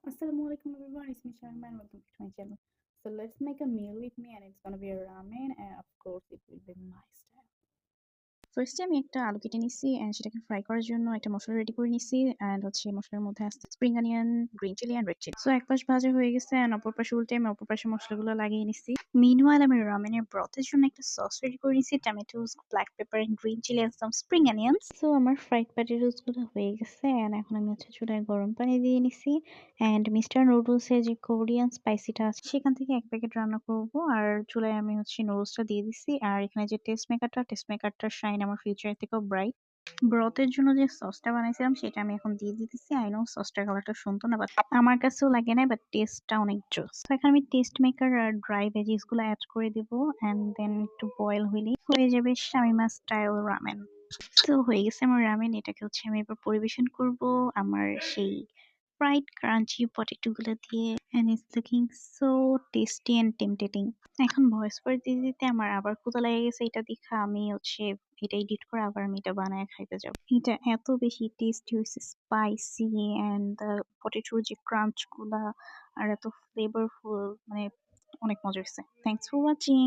Assalamualaikum everyone, it's me Sharma and welcome to my channel. So let's make a meal with me and it's gonna be a ramen and of course it will be my style. ফার্স্টে আমি একটা আলু কেটে নিচ্ছি and সেটাকে fry করার জন্য একটা মসলা রেডি করে নিচ্ছি অ্যান্ড হচ্ছে মশলার মধ্যে আছে spring onion, green chilli and red chilli. So এক পাশ ভাজা হয়ে গেছে অ্যান্ড অপর পাশে উল্টে আমি অপর পাশে মশলাগুলো লাগিয়ে নিচ্ছি। মিনওয়াইল আমি রামেনের ব্রথের জন্য একটা সস রেডি করে নিচ্ছি, tomatoes, black pepper and green chilli and some spring onions. So আমার ফ্রাইড প্যাটেটোস গুলো হয়ে গেছে অ্যান্ড এখন আমি হচ্ছে চুলায় গরম পানি দিয়ে নিচ্ছি অ্যান্ড মিস্টার নুডলস এর যে কোরিয়ান স্পাইসিটা আছে সেখান থেকে এক প্যাকেট রান্না করব। আর চুলায় আমি হচ্ছে নুডলসটা দিয়ে দিচ্ছি আর এখানে যে টেস্ট মেকারটার শাইন আমার ফিউচার থেকেও ব্রাইট। ব্রথের জন্য যে সসটা বানাইছিলাম সেটা আমি এখন দিয়ে দিতেছি। আই নো সসটার কালারটা সুন্দর না, বাট আমার কাছেও লাগে না, বাট টেস্টটা অনেক জোস। তো এখন আমি টেস্ট মেকার আর ড্রাই ভেজিস গুলো অ্যাড করে দিব এন্ড দেন একটু বয়েল হইলেই হয়ে যাবে শামিমা স্টাইল রামেন। তো হয়ে গেছে আমার রামেন। এটাকে হচ্ছে আমি এবার পরিবেশন করব আমার সেই ফ্রাইড ক্রাঞ্চি পটেটো গুলো দিয়ে and it's looking so tasty and tempting. এখন ভয়েস ওভার দিতে দিতে আমার আবার ক্ষুধা লেগে গেছে। এটা দেখা আমি হচ্ছে এটা এডিট করে আবার আমি এটা বানায় খাইতে যাব। এটা এত বেশি টেস্টি হয়েছে, স্পাইসি এন্ড পটেটোর যে ক্রাঞ্চ গুলা আর এত ফ্লেভারফুল, মানে অনেক মজা হয়েছে। Thanks for watching.